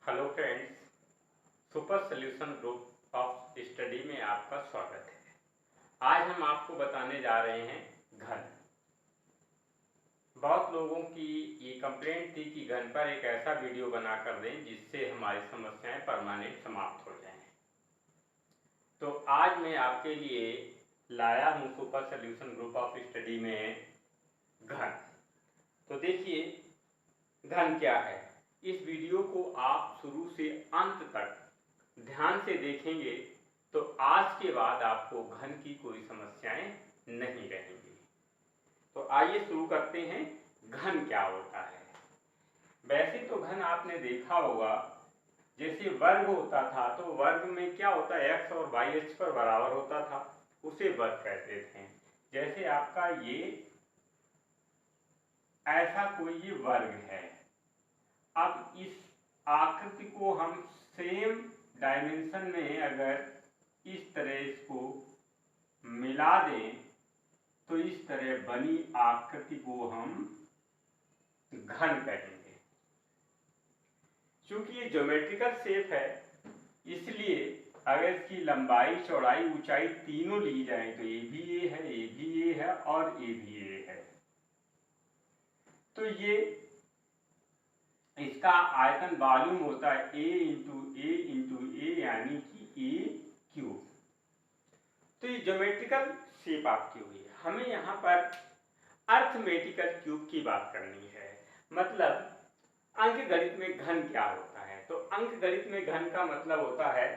Hello friends, super solution group of study में आपका स्वागत है। आज हम आपको बताने जा रहे हैं घन। बहुत लोगों की ये कंप्लेंट थी कि घन पर एक ऐसा वीडियो बना कर दें जिससे हमारी समस्याएं परमानेंट समाप्त हो जाएं। तो आज मैं आपके लिए लाया हूँ super solution group of study में घन। तो देखिए घन क्या है। इस वीडियो को आप शुरू से अंत तक ध्यान से देखेंगे तो आज के बाद आपको घन की कोई समस्याएं नहीं रहेंगी। तो आइए शुरू करते हैं। घन क्या होता है? वैसे तो घन आपने देखा होगा, जैसे वर्ग होता था तो वर्ग में क्या होता है, x और y अक्ष पर बराबर होता था, उसे वर्ग कहते थे। जैसे आपका ये ऐसा कोई ये वर्ग है। अब इस आकृति को हम सेम डायमेंशन में अगर इस तरह इसको मिला दें तो इस तरह बनी आकृति को हम घन कहेंगे। क्योंकि ये ज्योमेट्रिकल शेप है, इसलिए अगर इसकी लंबाई चौड़ाई ऊंचाई तीनों ली जाए तो ये भी ये है, ये भी ये है और ये भी ये है। तो ये इसका आयतन वॉल्यूम होता है a इंटू ए यानी कि ए क्यूब। तो ये ज्योमेट्रिकल शेप आपकी हुई है। हमें यहाँ पर अर्थमेटिकल क्यूब की बात करनी है। मतलब अंक गणित में घन क्या होता है? तो अंक गणित में घन का मतलब होता है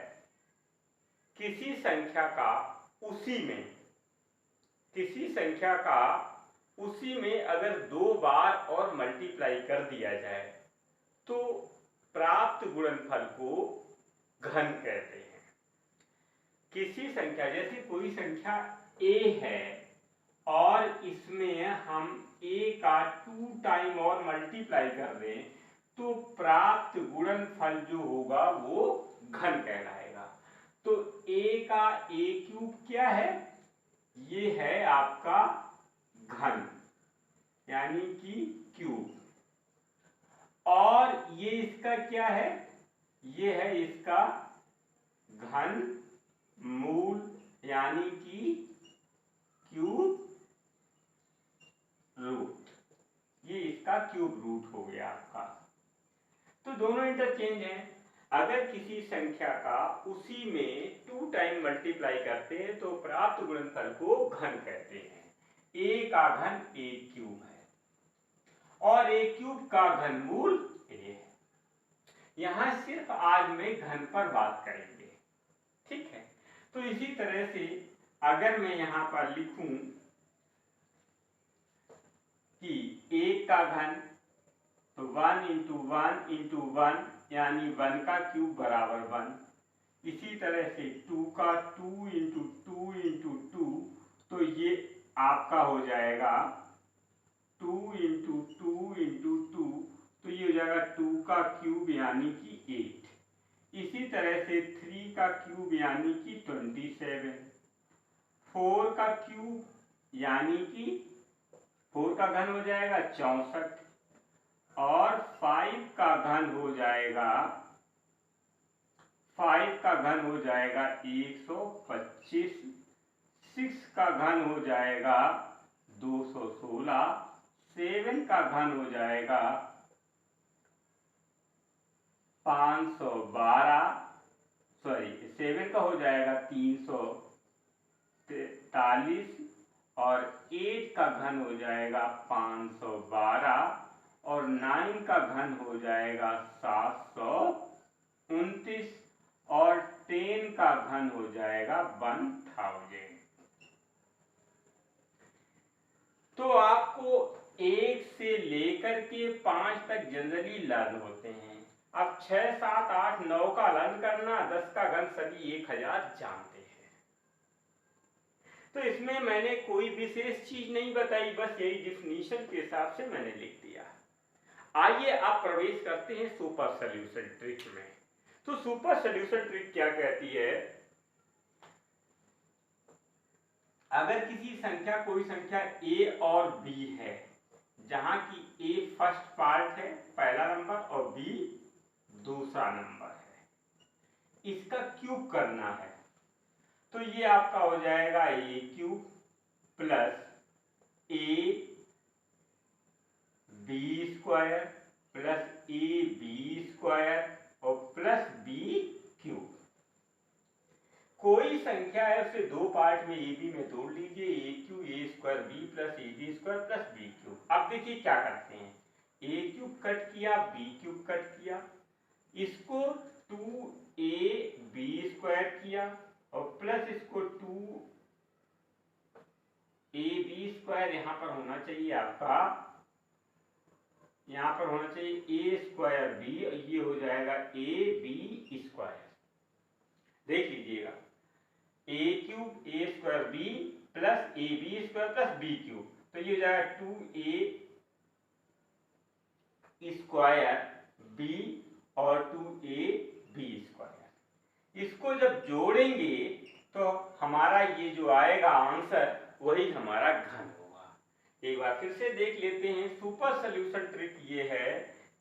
किसी संख्या का उसी में अगर दो बार और मल्टीप्लाई कर दिया जाए तो प्राप्त गुणनफल को घन कहते हैं। किसी संख्या, जैसे कोई संख्या a है और इसमें हम a का 2 टाइम और मल्टीप्लाई कर दें तो प्राप्त गुणनफल जो होगा वो घन कहलाएगा। तो a का a क्यूब क्या है? ये है आपका घन यानी कि क्यूब। और ये इसका क्या है? ये है इसका घन मूल यानी कि क्यूब रूट। ये इसका क्यूब रूट हो गया आपका। तो दोनों इंटरचेंज हैं। अगर किसी संख्या का उसी में 2 टाइम मल्टीप्लाई करते हैं तो प्राप्त गुणनफल को घन कहते हैं। a का घन a क्यूब है और a क्यूब का घनमूल a है। यहां सिर्फ आज मैं घन पर बात करेंगे, ठीक है। तो इसी तरह से अगर मैं यहां पर लिखूं कि 1 का घन तो 1 इंटू 1 यानी 1 का क्यूब बराबर 1। इसी तरह से 2 का 2 इंटू 2 तो ये आपका हो जाएगा 2 इंटू 2 तो ये हो जाएगा 2 का क्यूब यानी कि 8। इसी तरह से 3 का क्यूब यानी कि 27। 4 का क्यूब यानी कि 4 का घन हो जाएगा 64 और 5 का घन हो जाएगा 125। 6 का घन हो जाएगा 216। 7 का घन हो जाएगा 512। 7 का हो जाएगा 343 और 8 का घन हो जाएगा 512 और 9 का घन हो जाएगा 729 और 10 का घन हो जाएगा 1000। तो आपको 1 से लेकर के 5 तक जनरली लर्न होते हैं। अब 6, 7, 8, 9 का लर्न करना, 10 का घन सभी 1000 जानते हैं। तो इसमें मैंने कोई विशेष चीज नहीं बताई, बस यही डिफिनीशन के हिसाब से मैंने लिख दिया। आइए आप प्रवेश करते हैं सुपर सॉल्यूशन ट्रिक में। तो सुपर सॉल्यूशन ट्रिक क्या कहती है? अगर किसी संख्या, कोई संख्या a और b है, जहां की a फर्स्ट पार्ट है पहला नंबर और b दूसरा नंबर ये आपका हो जाएगा a cube plus a b square plus a b square और प्लस बी क्यूब। कोई संख्या है उसे दो पार्ट में ए बी में तोड़ लीजिए, a cube a square b plus a b square plus b cube. अब देखिए क्या करते हैं, ए क्यूब कट किया, बी क्यूब कट किया, इसको 2ab स्क्वायर किया और प्लस इसको 2ab स्क्वायर, यहां पर होना चाहिए आपका, यहां पर होना चाहिए ए स्क्वायर बी और ये हो जाएगा ए बी स्क्वायर। देख लीजिएगा, a cube a square b plus a b square plus b cube, तो ये हो जाएगा 2a स्क्वायर बी और 2ab स्क्वायर। इसको जब जोड़ेंगे तो हमारा ये जो आएगा आंसर वही हमारा घन होगा। एक बार फिर से देख लेते हैं, सुपर सॉल्यूशन ट्रिक ये है,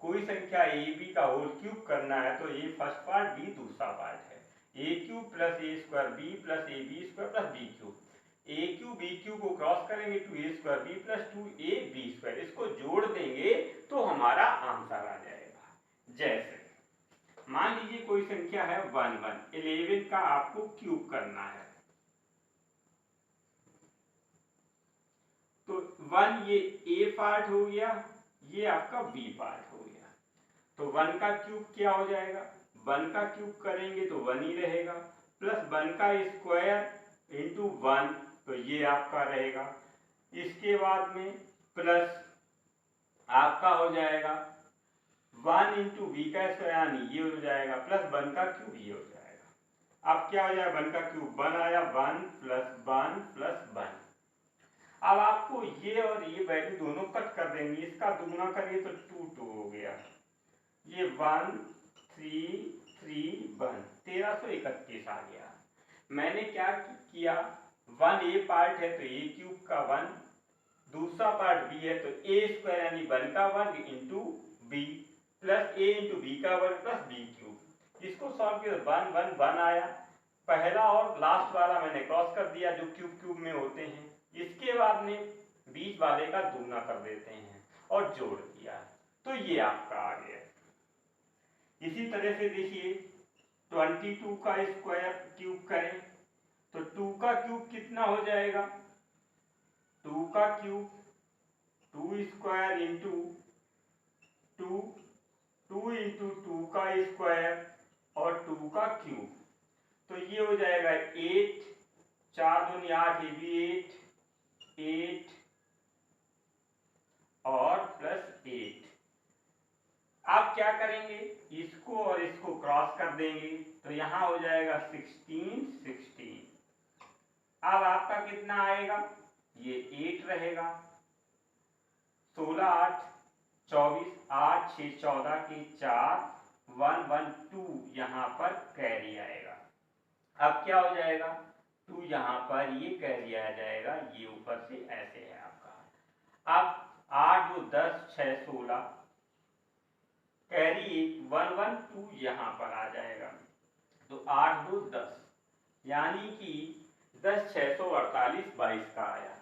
कोई संख्या ए बी का होल क्यूब करना है तो ए फर्स्ट पार्ट बी दूसरा पार्ट है, a cube plus a square b plus a b square plus b cube, a cube b cube को क्रॉस करेंगे 2a square b plus 2ab square, इसको जोड़ देंगे तो हमारा आंसर आ जाएगा। जैसे मान लीजिए कोई संख्या है 1 1, 11 का आपको क्यूब करना है, तो 1 ये a पार्ट हो गया, ये आपका b पार्ट हो गया, तो 1 का क्यूब क्या हो जाएगा, 1 का क्यूब करेंगे तो 1 ही रहेगा, प्लस 1 का स्क्वायर इंटू 1 तो ये आपका रहेगा, इसके बाद में प्लस आपका हो जाएगा 1 इंटू बी का स्क्वायर यानी ये हो जाएगा, प्लस 1 का क्यूब ये हो जाएगा। अब क्या हो जाएगा, 1 का क्यूब 1 आया, 1 प्लस 1 प्लस 1। अब आपको ये और ये वैल्यू दोनों कट कर देंगे, इसका दुगुना करिए तो 2 2 हो गया, ये 1 3 3 1 1331 आ गया। मैंने क्या किया, 1 ए पार्ट है तो ए क्यूब का 1, दूसरा पार्ट बी है तो ए स्क्वायर यानी 1 का वर्ग इंटू बी प्लस ए इंटू बी का वर्ग प्लस बी क्यूब। इसको सॉल्व किया 1 1 1 आया, पहला और लास्ट वाला मैंने क्रॉस कर दिया जो क्यूब क्यूब में होते हैं, इसके बाद में बीच वाले का दुगना कर देते हैं और जोड़ दिया तो ये आपका आ गया। इसी तरह से देखिए 22 का स्क्वायर क्यूब करें तो 2 का क्यूब कितना हो जाएगा, 2 का क्यूब 2 स्क्वायर इंटू 2 2 इंटू 2 का स्क्वायर और 2 का क्यूब, तो ये हो जाएगा 8 4 दूनी 8 ये भी 8 और प्लस 8। आप क्या करेंगे, इसको और इसको क्रॉस कर देंगे तो यहां हो जाएगा 16 16। अब आपका कितना आएगा, ये 8 रहेगा, 16 8 24 8 6 14 के 4 1 1 2 यहाँ पर कैरी आएगा। अब क्या हो जाएगा, 2 यहाँ पर ये कैरी आ जाएगा, ये ऊपर से ऐसे है आपका। अब 8 2 10 6 16 कैरी 1 1 2 यहाँ पर आ जाएगा, तो 8 2 10 यानी कि 10 648 22 का आया।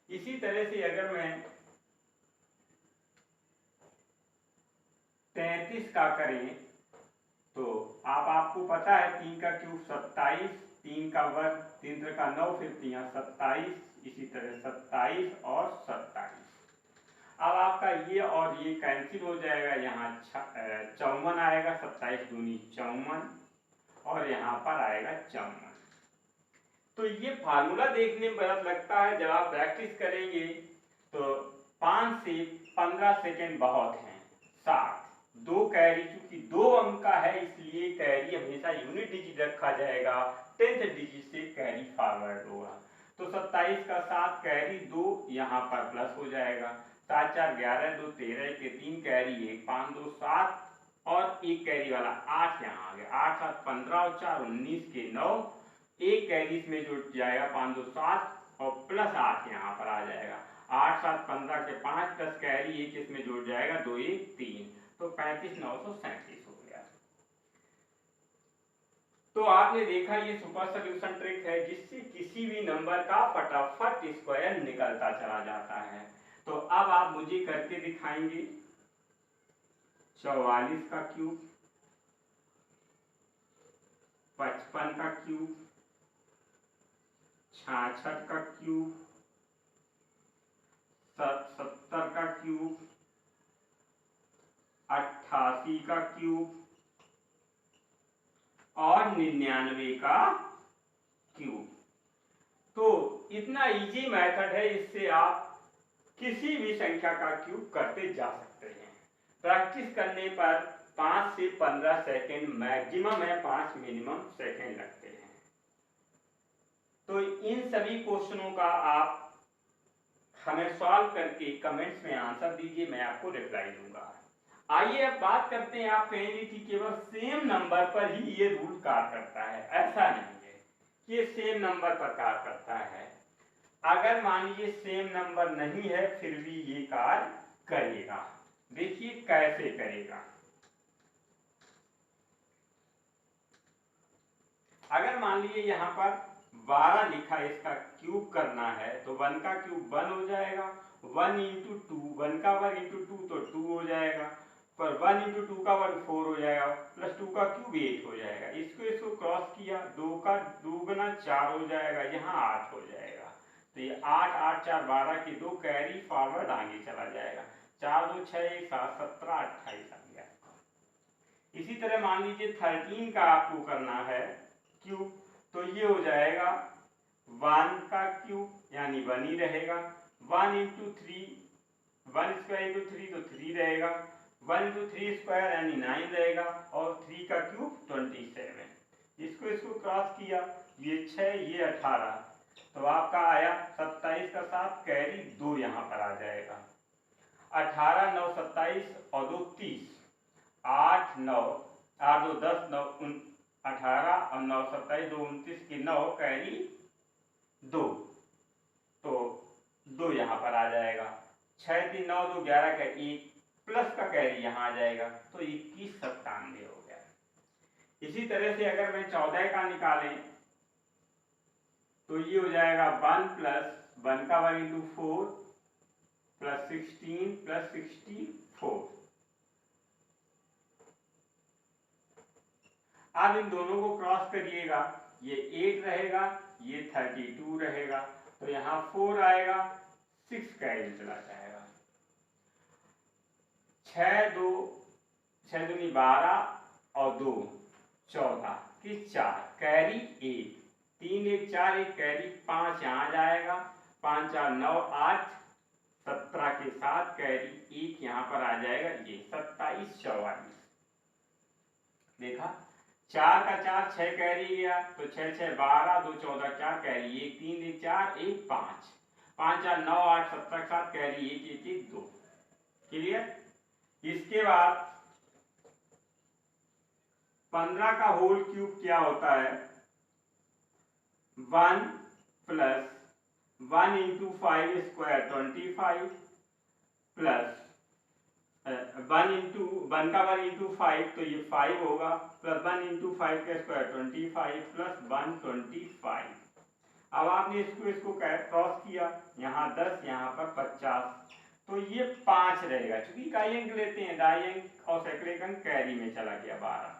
इसी तरह से अगर मैं 33 का करें तो आपको पता है 3 का क्यूब 27, 3 का वर्ग 3 का 9 फिर 3 27, इसी तरह 27 और 27। अब आपका ये और ये कैंसिल हो जाएगा, यहाँ 54 आएगा, 27 दूनी 54 और यहाँ पर आएगा 54। तो ये फार्मूला देखने में बड़ा लगता है, जब आप प्रैक्टिस करेंगे तो 5 से 15 सेकेंड बहुत हैं। 60 2 कैरी, चूंकि 2 अंक का है इसलिए कैरी हमेशा यूनिट डिजिट रखा जाएगा, 10th डिजिट से कैरी फॉरवर्ड होगा। तो 27 का 7 कैरी 2 यहाँ पर प्लस हो जाएगा, 7 4 11 2 13 के 3 कैरी 1 5 2 7 और एक कैरी वाला 8 यहाँ आ गया, 8 7 15 और 4 19 के 9, एक कैरी इसमें जुड़ जाएगा 5 2 7 और प्लस 8 यहाँ पर आ जाएगा, 8 7 15 के 5 प्लस कैरी 1 इसमें जुड़ जाएगा 2 1 3, तो 35 937 हो गया। तो आपने देखा ये सुपर सॉल्यूशन ट्रिक है जिससे किसी भी नंबर का फटाफट स्क्वायर निकलता चला जाता है। तो अब आप मुझे करके दिखाएंगे 44 का क्यूब, 55 का क्यूब, 66 का क्यूब, 70 का क्यूब, 88 का क्यूब और 99 का क्यूब। तो इतना इजी मेथड है, इससे आप किसी भी संख्या का क्यूब करते जा सकते हैं। प्रैक्टिस करने पर 5 से 15 सेकेंड मैक्सिमम है, 5 मिनिमम सेकेंड लगते हैं। तो इन सभी क्वेश्चनों का आप हमें सॉल्व करके कमेंट्स में आंसर दीजिए, मैं आपको रिप्लाई दूंगा। आइए अब बात करते हैं। आप कहेंगे कि केवल सेम नंबर पर ही ये रूल कार्य करता है, ऐसा नहीं है कि ये सेम नंबर पर कार्य करता है। अगर मान लीजिए सेम नंबर नहीं है फिर भी ये कार्य करेगा। देखिए कैसे करेगा। अगर मान लीजिए यहाँ पर 12 लिखा है, इसका क्यूब करना है तो 1 का क्यूब 1 हो जाएगा, 1 इंटू 2, 1 का वर्ग इंटू 2 तो 2 हो जाएगा, पर 1 इंटू 2 का वर्ग 4 हो जाएगा, प्लस 2 का क्यूब 8 हो जाएगा। इसको क्रॉस किया, 2 का 2 गुना 4 हो जाएगा, यहाँ 8 हो जाएगा। तो ये 8 8 4 12 के 2 कैरी फॉरवर्ड आगे चला जाएगा, 4 2 6 1 7 17 28 आ गया। इसी तरह मान लीजिए 13 का आपको करना है क्यूब, तो ये हो जाएगा 1 का क्यूब यानी 1 ही रहेगा, 1 इंटू 3, 1 स्क्वायर इंटू 3 तो 3 रहेगा, 1 इंटू 3 स्क्वायर यानी 9 रहेगा, और 3 का क्यूब 27। इसको क्रॉस किया, ये 6 ये 18, तो आपका आया 27 का 7 कैरी 2 यहाँ पर आ जाएगा। 18 9 27 और 2 30, 8 9 8 2 10 9 18 और 9 27 2 29 की 9 कैरी 2, तो 2 यहाँ पर आ जाएगा। 6 3 9 2 11 का 1 प्लस का कैरी यहाँ आ जाएगा, तो 21 97 हो गया। इसी तरह से अगर मैं 14 का निकालें तो ये हो जाएगा 1 प्लस 1 का वर्ग इंटू 4 प्लस 16 प्लस 64। अब इन दोनों को क्रॉस करिएगा, ये 8 रहेगा, ये 32 रहेगा, तो यहाँ 4 आएगा, 6 कैरी चला जाएगा। 6 2 6 दूनी 12 और 2 14 की 4 कैरी 1, 3 1 4 1 कैरी 5 यहाँ जाएगा, 5 4 9 8 17 के साथ कैरी 1 यहाँ पर आ जाएगा, ये 27 44। देखा 4 का 4 6 कैरी गया, तो 6 6 12 2 14 4 कैरी 1 3 1 4 1 5 5 4 9 8 17 के साथ कैरी 1 1 1 2। क्लियर। इसके बाद 15 का होल क्यूब क्या होता है, 1 plus 1 into 5 square 25 plus 1 into 1 का वर्ग इंटू 5 तो ये 5 होगा, प्लस 1 इंटू 5 का स्क्वायर 25 प्लस 125। अब आपने इसको क्रॉस किया, यहाँ 10 यहाँ पर 50, तो ये 5 रहेगा। चूंकि इकाई अंक लेते हैं, दाई अंक और सैकड़े अंक कैरी में चला गया 12,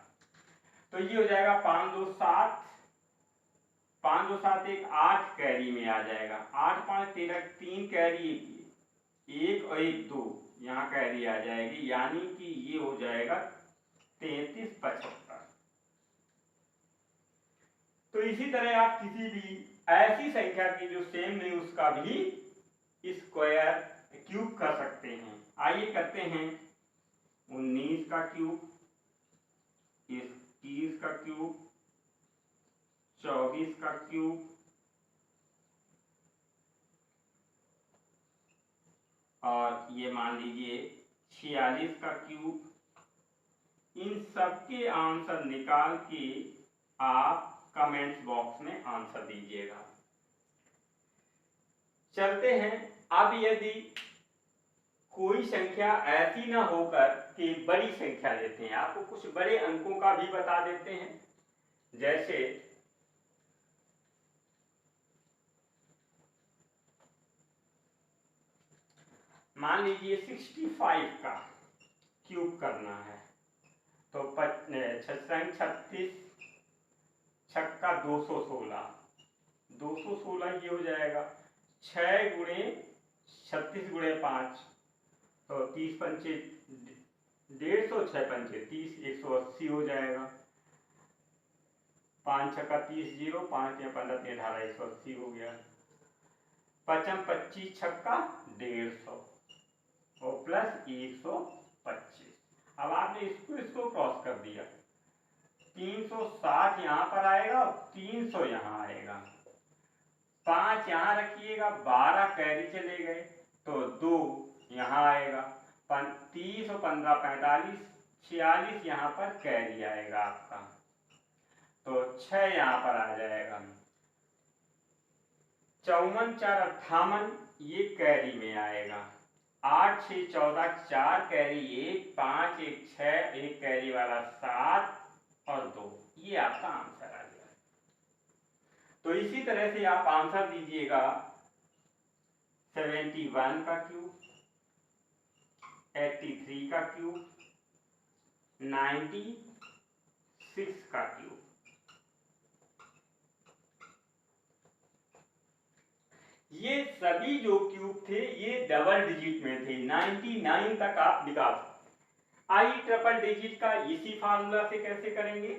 तो ये हो जाएगा 5 2 7 5 2 7 1 8 कैरी में आ जाएगा, 8 5 13 3 कैरी 1 और 1 2 यहाँ कैरी आ जाएगी, यानी कि ये हो जाएगा 33 75। तो इसी तरह आप किसी भी ऐसी संख्या की जो सेम नहीं उसका भी स्क्वायर क्यूब कर सकते हैं। आइए करते हैं। 19 का क्यूब, 21 का क्यूब, 24 का क्यूब और ये मान लीजिए 46 का क्यूब। इन सबके आंसर निकाल के आप कमेंट्स बॉक्स में आंसर दीजिएगा। चलते हैं। अब यदि कोई संख्या ऐसी ना होकर कि बड़ी संख्या लेते हैं, आपको कुछ बड़े अंकों का भी बता देते हैं। जैसे मान लीजिए 65 का क्यूब करना है, तो 36 छक्का 216, 216 ये हो जाएगा 6 गुणे 36 गुणे 5, तो 30 पंचे 150, 6 पंचे 30, 180 हो जाएगा। 5 छक्का 30, 0, 5 या 15 18, 180 हो गया। 55 25 छक्का 150 और प्लस 125। अब आपने इसको क्रॉस कर दिया, 360 यहाँ पर आएगा और 300 यहाँ आएगा। 5 यहाँ रखिएगा, 12 कैरी चले गए तो 2 यहाँ आएगा। 30 और 15 45, 46 यहाँ पर कैरी आएगा आपका, तो 6 यहाँ पर आ जाएगा। 54 4 58 ये कैरी में आएगा। 8 6 14, 4 कैरी 1, 5 1 6, एक कैरी वाला 7 और 2, ये आपका आंसर आ गया। तो इसी तरह से आप आंसर दीजिएगा 71 का क्यूब, 83 का क्यूब, 96 का क्यूब। ये सभी जो क्यूब थे ये डबल डिजिट में थे, 99 तक आप दिखा। आई ट्रिपल डिजिट का इसी फार्मूला से कैसे करेंगे?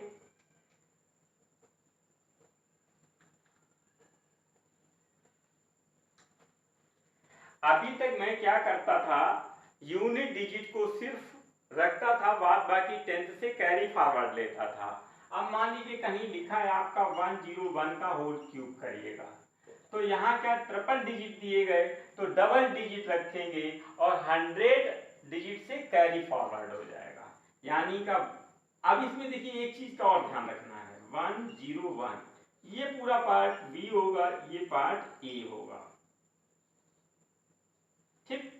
अभी तक मैं क्या करता था, यूनिट डिजिट को सिर्फ रखता था, बाद बाकी 10th से कैरी फॉरवर्ड लेता था। अब मान लीजिए कहीं लिखा है आपका 101 का होल क्यूब करिएगा, तो यहाँ क्या ट्रिपल डिजिट दिए गए तो डबल डिजिट रखेंगे और 100 डिजिट से कैरी फॉरवर्ड हो जाएगा। यानी का अब इसमें देखिए एक चीज का और ध्यान रखना है, 101 ये पूरा पार्ट बी होगा, ये पार्ट ए होगा, ठीक।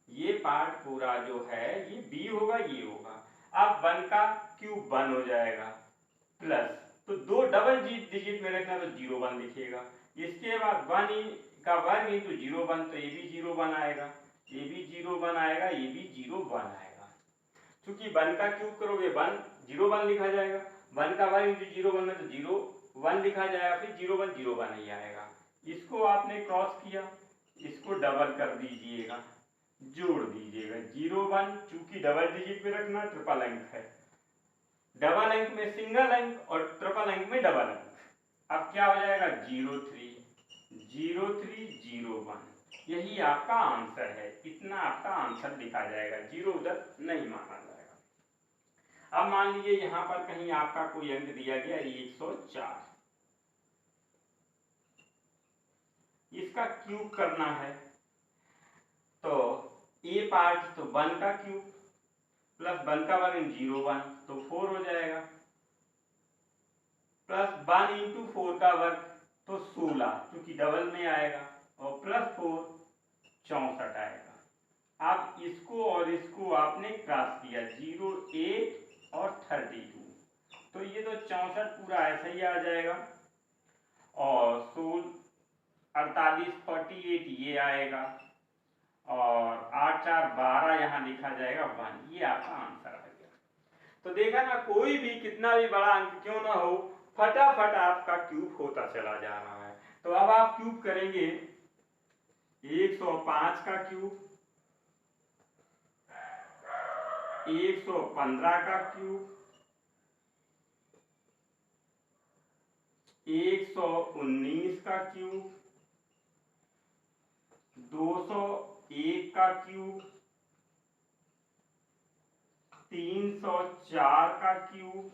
ये पार्ट पूरा जो है ये बी होगा, ये होगा। अब 1 का क्यूब 1 हो जाएगा, प्लस तो दो डबल डिजिट में रखना तो 01 लिखिएगा। इसके बाद 1 का वर्ग इंटू 01, तो ये भी 01 आएगा, ये भी 01 आएगा, ये भी 01 आएगा। क्योंकि 1 का क्यूब करोगे 01 लिखा जाएगा, 1 का वर्ग इंटू 01 में तो 01 लिखा जाएगा, फिर 01 ही आएगा। इसको आपने क्रॉस किया, इसको डबल कर दीजिएगा, जोड़ दीजिएगा 01, चूंकि डबल डिजिट में रखना, ट्रिपल अंक है, डबल अंक में सिंगल अंक और ट्रिपल अंक में डबल अंक। अब क्या हो जाएगा 03, 0301, यही आपका आंसर है। इतना आपका आंसर लिखा जाएगा, 0 उधर नहीं माना जाएगा। अब मान लीजिए यहां पर कहीं आपका कोई अंक दिया गया 104, इसका क्यूब करना है, तो ए पार्ट तो 1 का क्यूब प्लस 1 का वर्ग 01, तो 4 हो जाएगा, प्लस 1 इंटू 4 का वर्ग तो 16, क्योंकि डबल में आएगा, और प्लस 4 64 आएगा। अब इसको और इसको आपने क्रॉस किया, 08 और 32, तो ये तो 64 पूरा ऐसा ही आ जाएगा, और 48 48 ये आएगा, और 8 4 12 यहाँ लिखा जाएगा 1, ये आपका आंसर आ गया। तो देखा ना, कोई भी कितना भी बड़ा अंक क्यों ना हो, फटाफट आपका क्यूब होता चला जा रहा है। तो अब आप क्यूब करेंगे 105 का क्यूब, 115 का क्यूब, 119 का क्यूब, 201 का क्यूब, 304 का क्यूब,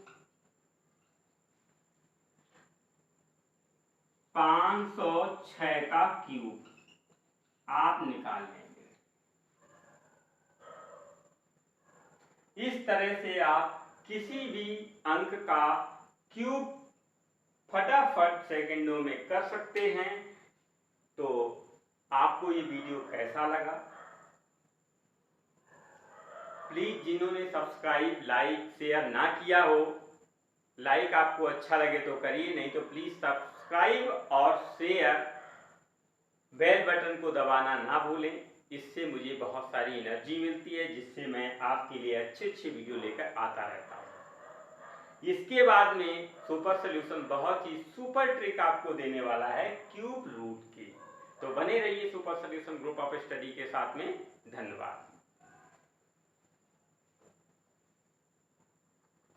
506 का क्यूब आप निकाल लेंगे। इस तरह से आप किसी भी अंक का क्यूब फटाफट सेकंडों में कर सकते हैं। तो आपको ये वीडियो कैसा लगा? प्लीज जिन्होंने सब्सक्राइब, लाइक, शेयर ना किया हो लाइक आपको अच्छा लगे तो करिए, नहीं तो प्लीज़ सब्सक्राइब और शेयर, बेल बटन को दबाना ना भूलें। इससे मुझे बहुत सारी एनर्जी मिलती है, जिससे मैं आपके लिए अच्छे अच्छे वीडियो लेकर आता रहता हूँ। इसके बाद में सुपर सोल्यूशन बहुत ही सुपर ट्रिक आपको देने वाला है क्यूब रूट की। तो बने रहिए super solution group of study के साथ में। धन्यवाद।